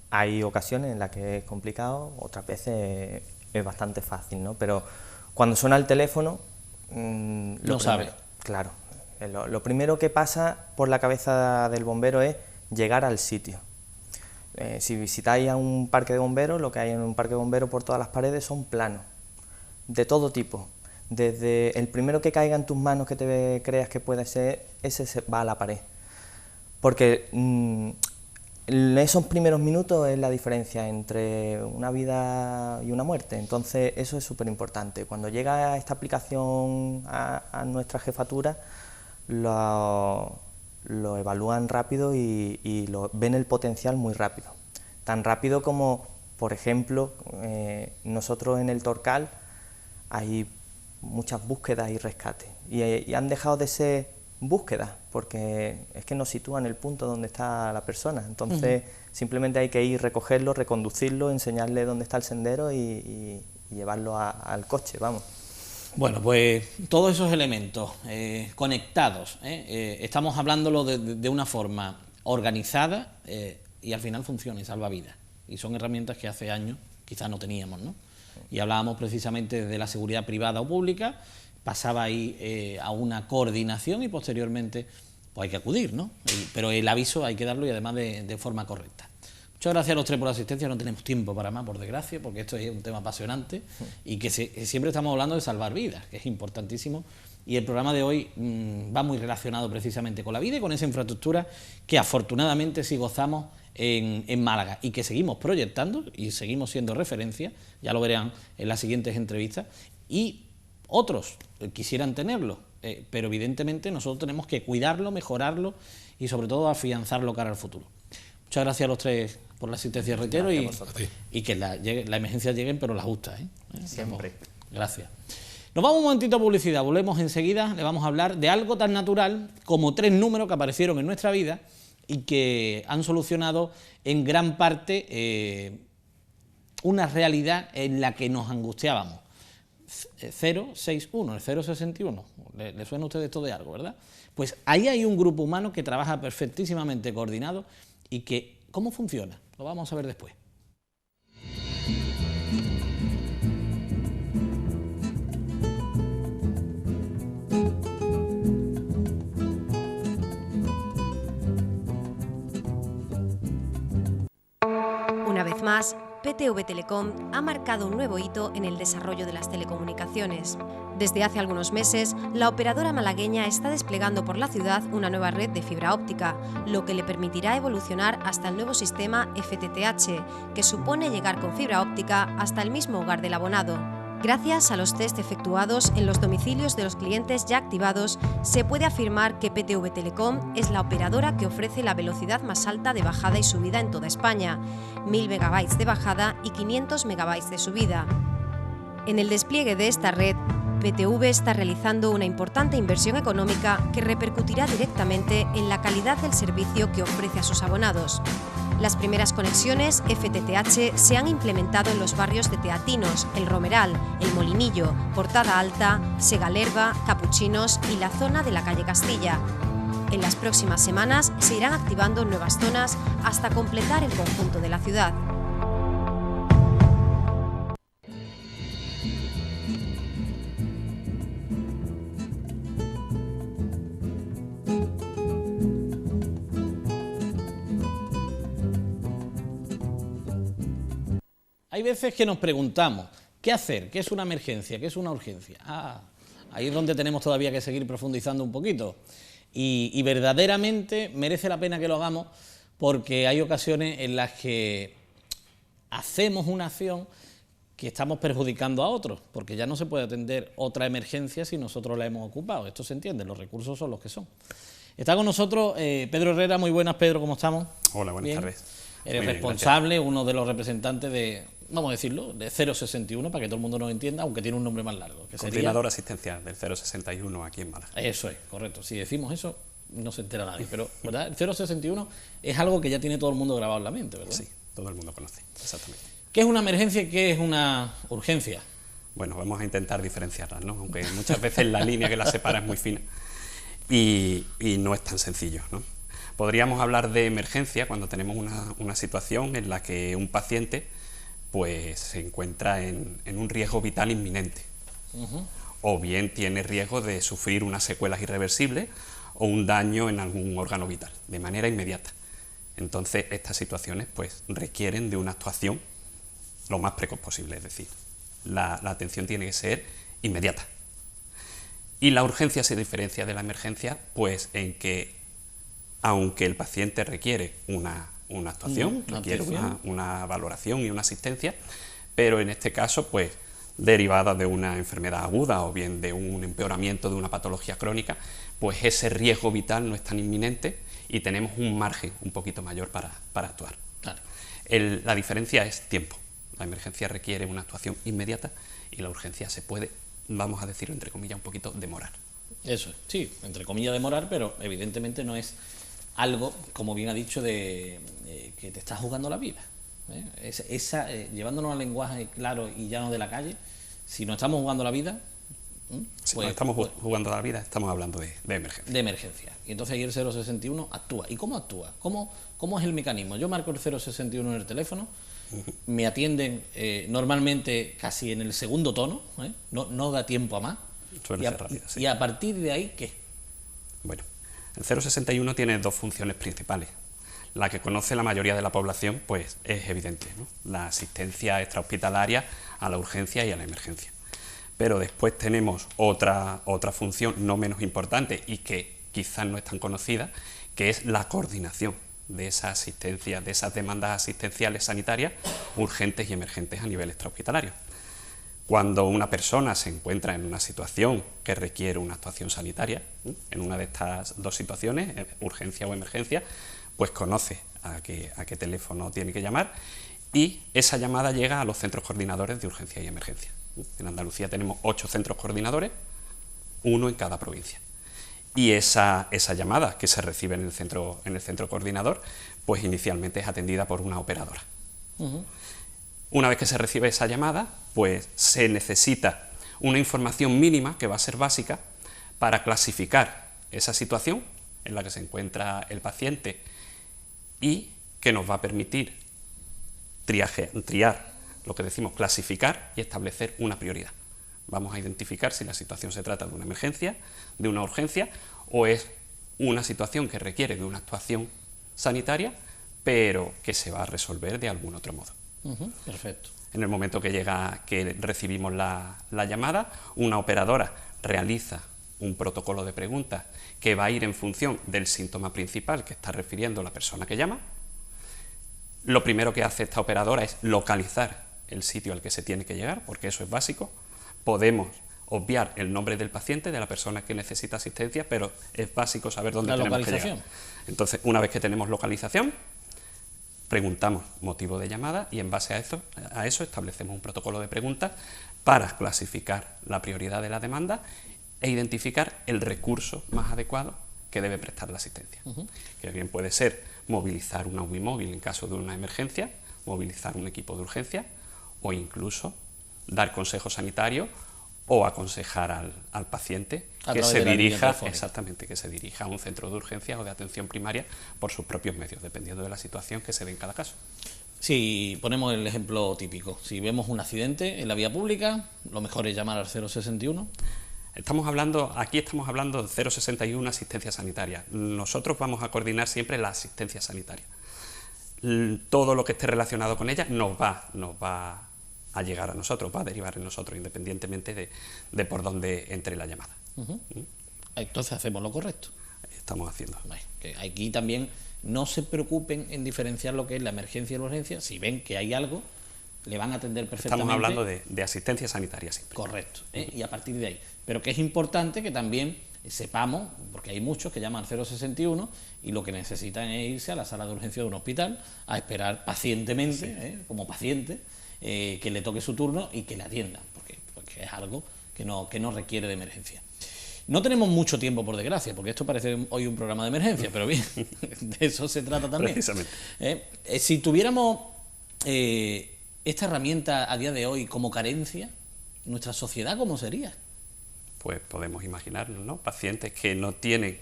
Hay ocasiones en las que es complicado, otras veces es bastante fácil, ¿no? Pero cuando suena el teléfono... no sabes. Claro. Lo primero que pasa por la cabeza del bombero es llegar al sitio. Si visitáis a un parque de bomberos, lo que hay en un parque de bomberos por todas las paredes son planos. De todo tipo, desde el primero que caiga en tus manos que te creas que puede ser, ese se va a la pared. Porque en esos primeros minutos es la diferencia entre una vida y una muerte, entonces eso es súper importante. Cuando llega esta aplicación a nuestra jefatura, lo evalúan rápido y ven el potencial muy rápido. Tan rápido como, por ejemplo, nosotros en el Torcal, hay muchas búsquedas y rescates y han dejado de ser búsquedas porque es que nos sitúan el punto donde está la persona, entonces simplemente hay que ir, recogerlo, reconducirlo, enseñarle dónde está el sendero y llevarlo al coche, vamos. Bueno, pues todos esos elementos conectados, estamos hablándolo de una forma organizada y al final funciona y salva vidas, y son herramientas que hace años quizás no teníamos, ¿no? Y hablábamos precisamente de la seguridad privada o pública, pasaba ahí a una coordinación y posteriormente pues hay que acudir, ¿no? Pero el aviso hay que darlo y además de forma correcta. Muchas gracias a los tres por la asistencia, no tenemos tiempo para más, por desgracia, porque esto es un tema apasionante y que siempre estamos hablando de salvar vidas, que es importantísimo, y el programa de hoy va muy relacionado precisamente con la vida y con esa infraestructura que afortunadamente sí gozamos en Málaga y que seguimos proyectando y seguimos siendo referencia, ya lo verán en las siguientes entrevistas, y otros quisieran tenerlo, pero evidentemente nosotros tenemos que cuidarlo, mejorarlo y sobre todo afianzarlo cara al futuro. Muchas gracias a los tres por la asistencia, reitero, y que la emergencia lleguen, pero las justas, ¿eh? Siempre. Gracias. Nos vamos un momentito a publicidad, volvemos enseguida, le vamos a hablar de algo tan natural como 3 números que aparecieron en nuestra vida y que han solucionado en gran parte una realidad en la que nos angustiábamos. 061, el 061, ¿le suena a ustedes esto de algo, verdad? Pues ahí hay un grupo humano que trabaja perfectísimamente coordinado y que, ¿cómo funciona? Lo vamos a ver después. Una vez más, PTV Telecom ha marcado un nuevo hito en el desarrollo de las telecomunicaciones. Desde hace algunos meses, la operadora malagueña está desplegando por la ciudad una nueva red de fibra óptica, lo que le permitirá evolucionar hasta el nuevo sistema FTTH, que supone llegar con fibra óptica hasta el mismo hogar del abonado. Gracias a los test efectuados en los domicilios de los clientes ya activados, se puede afirmar que PTV Telecom es la operadora que ofrece la velocidad más alta de bajada y subida en toda España, 1000 megabytes de bajada y 500 megabytes de subida. En el despliegue de esta red, PTV está realizando una importante inversión económica que repercutirá directamente en la calidad del servicio que ofrece a sus abonados. Las primeras conexiones FTTH se han implementado en los barrios de Teatinos, El Romeral, El Molinillo, Portada Alta, Segalerba, Capuchinos y la zona de la calle Castilla. En las próximas semanas se irán activando nuevas zonas hasta completar el conjunto de la ciudad. Hay veces que nos preguntamos, ¿qué hacer? ¿Qué es una emergencia? ¿Qué es una urgencia? Ahí es donde tenemos todavía que seguir profundizando un poquito. y verdaderamente merece la pena que lo hagamos, porque hay ocasiones en las que hacemos una acción que estamos perjudicando a otros, porque ya no se puede atender otra emergencia si nosotros la hemos ocupado. Esto se entiende, los recursos son los que son. Está con nosotros Pedro Herrera. Muy buenas, Pedro, ¿cómo estamos? Hola, buenas tardes. Eres responsable, uno de los representantes de, vamos a decirlo, de 061, para que todo el mundo nos entienda, aunque tiene un nombre más largo. Que Coordinador asistencial del 061 aquí en Málaga. Eso es, correcto. Si decimos eso, no se entera nadie, pero ¿verdad? El 061 es algo que ya tiene todo el mundo grabado en la mente, ¿verdad? Sí, todo el mundo conoce, exactamente. ¿Qué es una emergencia y qué es una urgencia? Bueno, vamos a intentar diferenciarlas, ¿no? Aunque muchas veces la línea que las separa es muy fina y no es tan sencillo, ¿no? Podríamos hablar de emergencia cuando tenemos una situación en la que un paciente pues, se encuentra en un riesgo vital inminente, o bien tiene riesgo de sufrir unas secuelas irreversibles o un daño en algún órgano vital, de manera inmediata. Entonces, estas situaciones pues, requieren de una actuación lo más precoz posible, es decir, la atención tiene que ser inmediata. Y la urgencia se diferencia de la emergencia pues, en que, aunque el paciente requiere una actuación, requiere una valoración y una asistencia, pero en este caso, pues, derivada de una enfermedad aguda o bien de un empeoramiento de una patología crónica, pues ese riesgo vital no es tan inminente y tenemos un margen un poquito mayor para actuar. Claro. La diferencia es tiempo. La emergencia requiere una actuación inmediata y la urgencia se puede, vamos a decirlo entre comillas, un poquito demorar. Eso es, sí, entre comillas demorar, pero evidentemente no es algo, como bien ha dicho, de que te estás jugando la vida. Llevándonos al lenguaje claro y llano de la calle, si nos estamos jugando la vida... Si no estamos jugando la vida, estamos hablando de emergencia. De emergencia. Y entonces ahí el 061 actúa. ¿Y cómo actúa? ¿Cómo es el mecanismo? Yo marco el 061 en el teléfono, me atienden normalmente casi en el segundo tono, no da tiempo a más. Suele ser rápido, sí. Y a partir de ahí, ¿qué? Bueno, el 061 tiene dos funciones principales. La que conoce la mayoría de la población, pues es evidente, ¿no? La asistencia extrahospitalaria a la urgencia y a la emergencia. Pero después tenemos otra función no menos importante y que quizás no es tan conocida, que es la coordinación de esa asistencia, de esas demandas asistenciales sanitarias urgentes y emergentes a nivel extrahospitalario. Cuando una persona se encuentra en una situación que requiere una actuación sanitaria, en una de estas dos situaciones, urgencia o emergencia, pues conoce a qué teléfono tiene que llamar y esa llamada llega a los centros coordinadores de urgencia y emergencia. En Andalucía tenemos 8 centros coordinadores, 1 en cada provincia. Y esa llamada que se recibe en el centro coordinador, pues inicialmente es atendida por una operadora. Una vez que se recibe esa llamada, pues se necesita una información mínima, que va a ser básica, para clasificar esa situación en la que se encuentra el paciente y que nos va a permitir triar, lo que decimos clasificar y establecer una prioridad. Vamos a identificar si la situación se trata de una emergencia, de una urgencia o es una situación que requiere de una actuación sanitaria, pero que se va a resolver de algún otro modo. Perfecto. En el momento que recibimos la llamada, una operadora realiza un protocolo de preguntas que va a ir en función del síntoma principal que está refiriendo la persona que llama. Lo primero que hace esta operadora es localizar el sitio al que se tiene que llegar, porque eso es básico. Podemos obviar el nombre del paciente, de la persona que necesita asistencia, pero es básico saber dónde tenemos que llegar. Entonces, una vez que tenemos localización, preguntamos motivo de llamada y en base a eso establecemos un protocolo de preguntas para clasificar la prioridad de la demanda e identificar el recurso más adecuado que debe prestar la asistencia. Que bien puede ser movilizar una UBI móvil en caso de una emergencia, movilizar un equipo de urgencia o incluso dar consejo sanitario o aconsejar al paciente que se dirija a un centro de urgencia o de atención primaria por sus propios medios, dependiendo de la situación que se dé en cada caso. Si ponemos el ejemplo típico, si vemos un accidente en la vía pública, lo mejor es llamar al 061. Aquí estamos hablando de 061 asistencia sanitaria. Nosotros vamos a coordinar siempre la asistencia sanitaria. Todo lo que esté relacionado con ella nos va a llegar a nosotros, va a derivar en nosotros, independientemente de por dónde entre la llamada. Entonces hacemos lo correcto. estamos haciendo. Bueno, que aquí también no se preocupen en diferenciar lo que es la emergencia y la urgencia. Si ven que hay algo, le van a atender perfectamente. Estamos hablando de asistencia sanitaria siempre. Correcto, y a partir de ahí. Pero que es importante que también sepamos, porque hay muchos que llaman al 061 y lo que necesitan es irse a la sala de urgencia de un hospital a esperar pacientemente, como paciente, que le toque su turno y que le atiendan, porque es algo que no requiere de emergencia. No tenemos mucho tiempo, por desgracia, porque esto parece hoy un programa de emergencia, pero bien, de eso se trata también. Precisamente. Si tuviéramos esta herramienta a día de hoy como carencia, ¿nuestra sociedad cómo sería? Pues podemos imaginarnos, ¿no? Pacientes que no tienen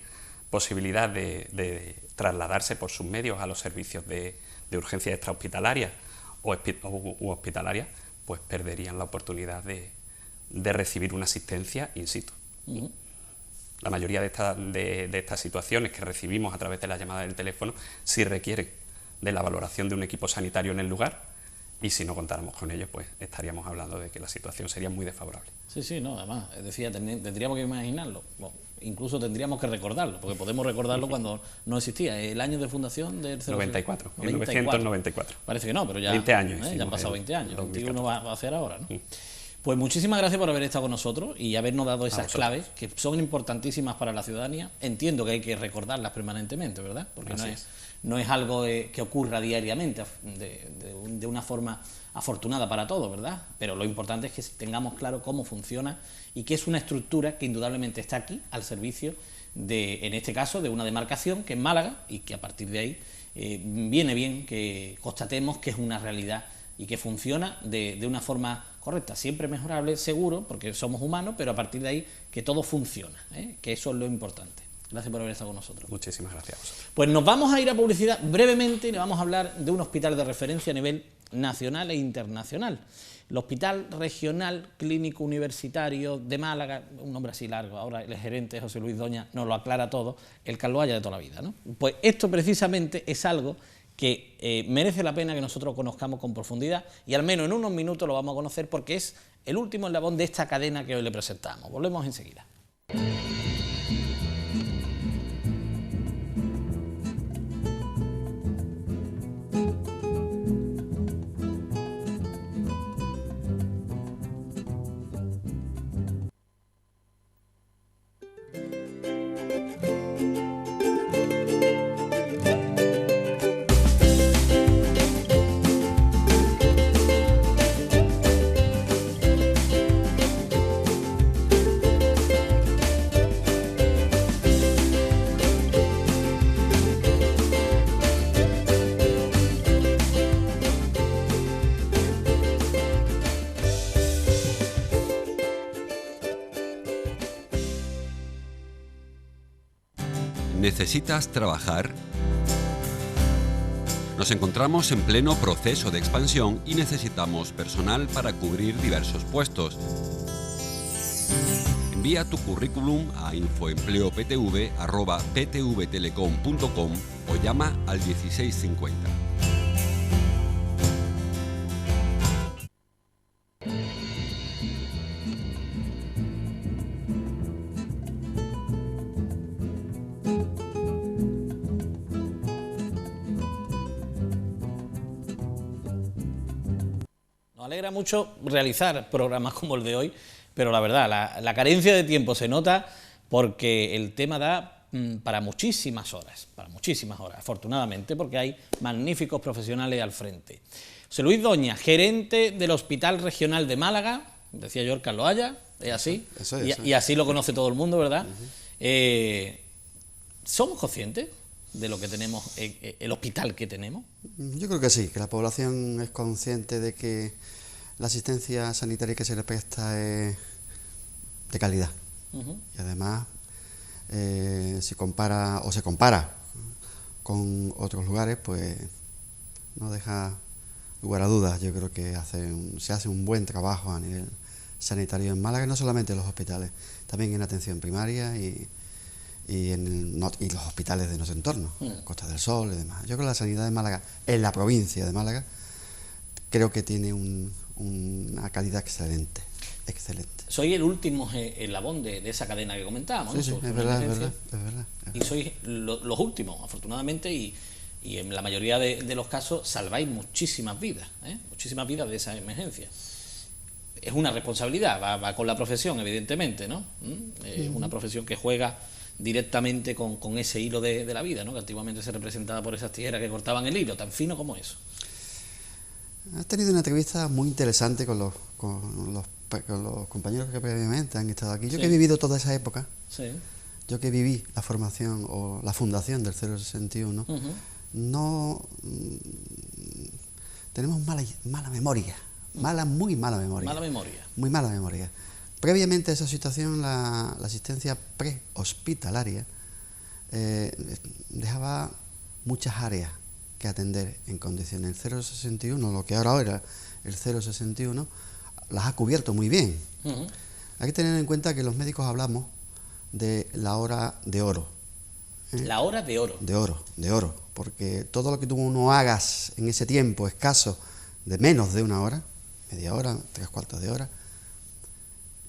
posibilidad de trasladarse por sus medios a los servicios de urgencia extrahospitalaria u hospitalaria, pues perderían la oportunidad de recibir una asistencia in situ. La mayoría de estas situaciones que recibimos a través de la llamada del teléfono sí requieren de la valoración de un equipo sanitario en el lugar, y si no contáramos con ello, pues estaríamos hablando de que la situación sería muy desfavorable. Sí, no, además, decía, tendríamos que imaginarlo, incluso tendríamos que recordarlo, porque podemos recordarlo cuando no existía. El año de fundación del 94, 1994. Parece que no, pero ya 20 años. Ya han pasado 20 años, 21 va a hacer ahora, ¿no? Pues muchísimas gracias por haber estado con nosotros y habernos dado esas claves que son importantísimas para la ciudadanía. Entiendo que hay que recordarlas permanentemente, ¿verdad? Porque no es algo que ocurra diariamente de una forma afortunada para todos, ¿verdad? Pero lo importante es que tengamos claro cómo funciona y que es una estructura que indudablemente está aquí al servicio en este caso, de una demarcación que es Málaga, y que a partir de ahí viene bien que constatemos que es una realidad y que funciona de una forma correcta, siempre mejorable, seguro, porque somos humanos, pero a partir de ahí que todo funciona, que eso es lo importante. Gracias por haber estado con nosotros. Muchísimas gracias a vosotros. Pues nos vamos a ir a publicidad brevemente y le vamos a hablar de un hospital de referencia a nivel nacional e internacional. El Hospital Regional Clínico Universitario de Málaga, un nombre así largo, ahora el gerente José Luis Doña nos lo aclara todo, el Carlos Haya de toda la vida, ¿no? Pues esto precisamente es algo que merece la pena que nosotros conozcamos con profundidad, y al menos en unos minutos lo vamos a conocer porque es el último eslabón de esta cadena que hoy le presentamos. Volvemos enseguida. ¿Necesitas trabajar? Nos encontramos en pleno proceso de expansión y necesitamos personal para cubrir diversos puestos. Envía tu currículum a infoempleoptv@ptvtelecom.com o llama al 1650. Nos alegra mucho realizar programas como el de hoy, pero la verdad, la carencia de tiempo se nota porque el tema da para muchísimas horas, afortunadamente, porque hay magníficos profesionales al frente. José Luis Doña, gerente del Hospital Regional de Málaga, decía yo, el Carlos Haya, es así, eso es. Y así lo conoce todo el mundo, ¿verdad? ¿Somos conscientes de lo que tenemos, el hospital que tenemos? Yo creo que sí, que la población es consciente de que la asistencia sanitaria que se le presta es de calidad. Y además, se compara con otros lugares, pues no deja lugar a dudas. Yo creo que se hace un buen trabajo a nivel sanitario en Málaga, no solamente en los hospitales, también en atención primaria y los hospitales de nuestro entorno, Costa del Sol y demás. Yo creo que la sanidad de Málaga, en la provincia de Málaga, creo que tiene una calidad excelente. Soy el último eslabón de esa cadena que comentábamos, Sí, ¿no? es verdad. y sois los últimos, afortunadamente, y en la mayoría de los casos salváis muchísimas vidas de esa emergencia. Es una responsabilidad, va con la profesión, evidentemente, ¿no? Es una profesión que juega directamente con ese hilo de la vida, ¿no? Que antiguamente se representaba por esas tijeras que cortaban el hilo, tan fino como eso. Has tenido una entrevista muy interesante con los compañeros que previamente han estado aquí. Yo que he vivido toda esa época, yo que viví la formación o la fundación del 061, no tenemos mala memoria, muy mala memoria. Muy mala memoria. Previamente a esa situación, la asistencia prehospitalaria dejaba muchas áreas que atender en condiciones. El 061, lo que ahora era el 061, las ha cubierto muy bien. Hay que tener en cuenta que los médicos hablamos de la hora de oro. La hora de oro. De oro, porque todo lo que tú no hagas en ese tiempo escaso de menos de una hora, media hora, 3/4 de hora,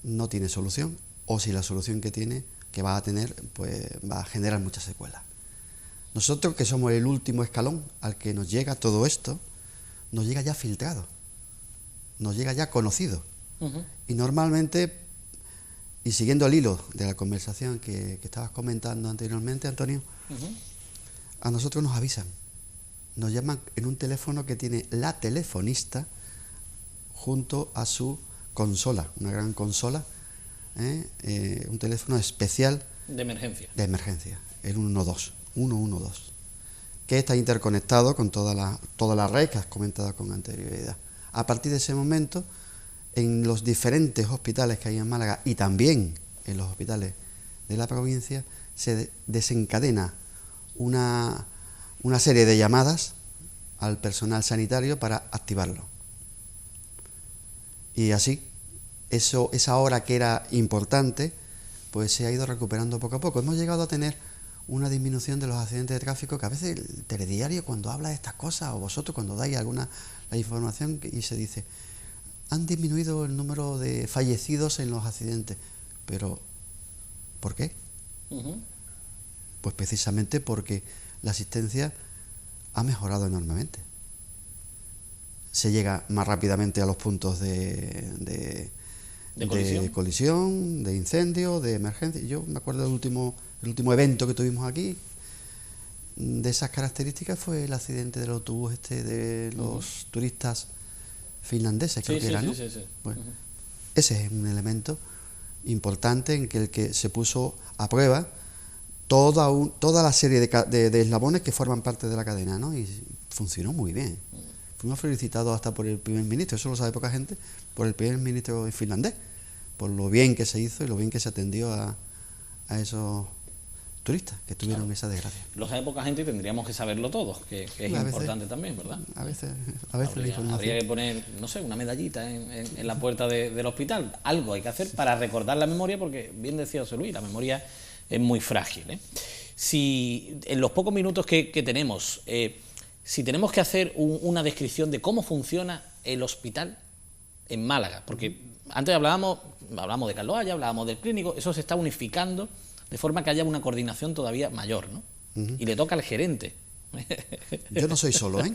no tiene solución, o si la solución que va a tener, pues va a generar muchas secuelas. Nosotros, que somos el último escalón al que nos llega todo esto, nos llega ya filtrado, nos llega ya conocido. Y normalmente, y siguiendo el hilo de la conversación que estabas comentando anteriormente, Antonio, a nosotros nos avisan, nos llaman en un teléfono que tiene la telefonista junto a su consola, una gran consola, un teléfono especial de emergencia, el 112, que está interconectado con toda la red que has comentado con anterioridad. A partir de ese momento, en los diferentes hospitales que hay en Málaga y también en los hospitales de la provincia, se desencadena una serie de llamadas al personal sanitario para activarlo. Y así, esa hora que era importante, pues se ha ido recuperando poco a poco. Hemos llegado a tener una disminución de los accidentes de tráfico, que a veces el telediario, cuando habla de estas cosas, o vosotros cuando dais la información, y se dice, han disminuido el número de fallecidos en los accidentes. Pero, ¿por qué? Pues precisamente porque la asistencia ha mejorado enormemente. Se llega más rápidamente a los puntos de colisión, de incendio, de emergencia. Yo me acuerdo del último evento que tuvimos aquí, de esas características, fue el accidente del autobús de los turistas finlandeses, creo que era, ¿no? Sí. Bueno, ese es un elemento importante en el que se puso a prueba toda la serie de eslabones que forman parte de la cadena, ¿no? Y funcionó muy bien. Fuimos felicitados hasta por el primer ministro, eso lo sabe poca gente, por el primer ministro finlandés, por lo bien que se hizo y lo bien que se atendió a esos turistas que tuvieron esa desgracia. Lo sabe poca gente y tendríamos que saberlo todos, que es importante también, ¿verdad? A veces habría que poner, no sé, una medallita en la puerta del hospital. Algo hay que hacer para recordar la memoria, porque bien decía José Luis, la memoria es muy frágil, ¿eh? Si en los pocos minutos que tenemos, si tenemos que hacer una descripción de cómo funciona el hospital en Málaga, porque antes hablábamos de Carlos Haya, hablábamos del clínico, eso se está unificando de forma que haya una coordinación todavía mayor, ¿no? Y le toca al gerente. Yo no soy solo, ¿eh?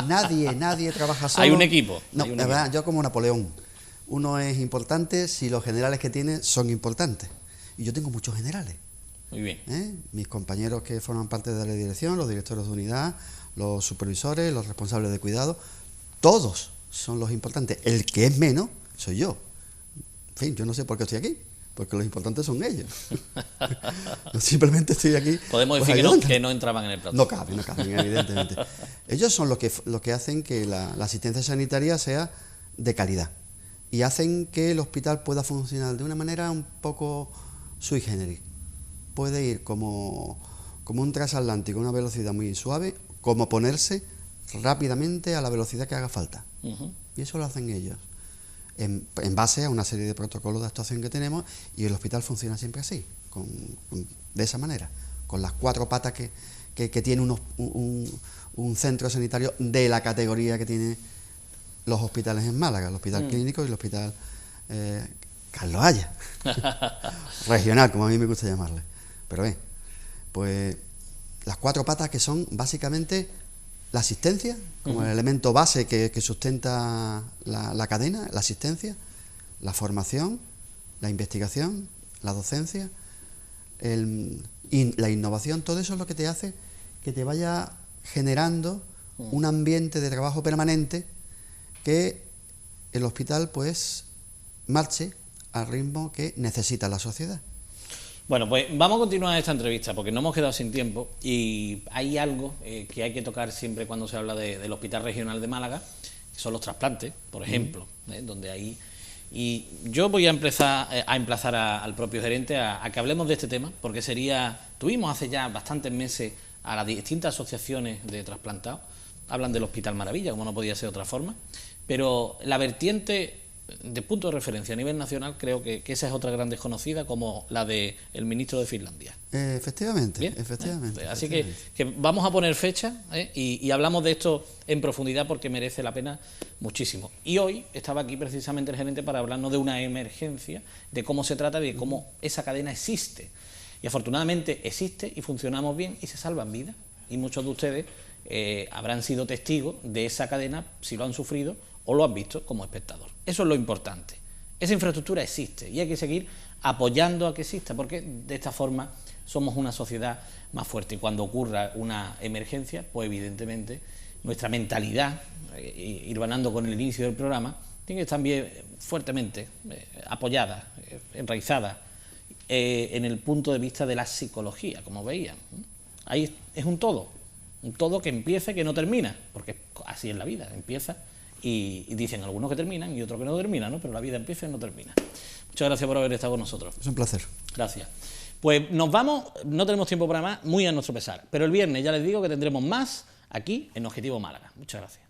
Nadie trabaja solo. Hay un equipo. No, la verdad, yo como Napoleón. Uno es importante si los generales que tiene son importantes. Y yo tengo muchos generales. Muy bien. Mis compañeros que forman parte de la dirección, los directores de unidad, los supervisores, los responsables de cuidado, todos son los importantes. El que es menos soy yo. En fin, yo no sé por qué estoy aquí, porque los importantes son ellos. Yo simplemente estoy aquí. Podemos decir que no entraban en el plato. No caben, evidentemente. Ellos son los que hacen que la asistencia sanitaria sea de calidad y hacen que el hospital pueda funcionar de una manera un poco sui generis. Puede ir como un transatlántico a una velocidad muy suave, como ponerse rápidamente a la velocidad que haga falta. Y eso lo hacen ellos, en base a una serie de protocolos de actuación que tenemos, y el hospital funciona siempre así, de esa manera, con las 4 patas que tiene un centro sanitario de la categoría que tiene los hospitales en Málaga, el hospital clínico y el hospital Carlos Haya, regional, como a mí me gusta llamarle. Pero pues las 4 patas que son básicamente la asistencia, como el elemento base que sustenta la cadena, la asistencia, la formación, la investigación, la docencia, la innovación. Todo eso es lo que te hace que te vaya generando un ambiente de trabajo permanente, que el hospital pues marche al ritmo que necesita la sociedad. Bueno, pues vamos a continuar esta entrevista porque nos hemos quedado sin tiempo y hay algo que hay que tocar siempre cuando se habla del Hospital Regional de Málaga, que son los trasplantes, por ejemplo, donde ahí... Y yo voy a emplazar al propio gerente a que hablemos de este tema, porque tuvimos hace ya bastantes meses a las distintas asociaciones de trasplantados, hablan del Hospital Maravilla, como no podía ser de otra forma, pero la vertiente de punto de referencia a nivel nacional, creo que esa es otra gran desconocida, como la del ministro de Finlandia. Efectivamente, ¿bien? efectivamente. Así que vamos a poner fecha y hablamos de esto en profundidad porque merece la pena muchísimo. Y hoy estaba aquí precisamente el gerente para hablarnos de una emergencia, de cómo se trata, de cómo esa cadena existe. Y afortunadamente existe y funcionamos bien y se salvan vidas. Y muchos de ustedes habrán sido testigos de esa cadena, si lo han sufrido o lo han visto como espectador. Eso es lo importante. Esa infraestructura existe y hay que seguir apoyando a que exista, porque de esta forma somos una sociedad más fuerte. Y cuando ocurra una emergencia, pues evidentemente nuestra mentalidad, hilvanando con el inicio del programa, tiene que estar también fuertemente apoyada, enraizada en el punto de vista de la psicología, como veían. Ahí es un todo que empieza y que no termina, porque así es la vida, empieza y dicen algunos que terminan y otros que no terminan, ¿no? Pero la vida empieza y no termina. Muchas gracias por haber estado con nosotros. Es un placer. Gracias. Pues nos vamos, no tenemos tiempo para más, muy a nuestro pesar, pero el viernes ya les digo que tendremos más aquí en Objetivo Málaga. Muchas gracias.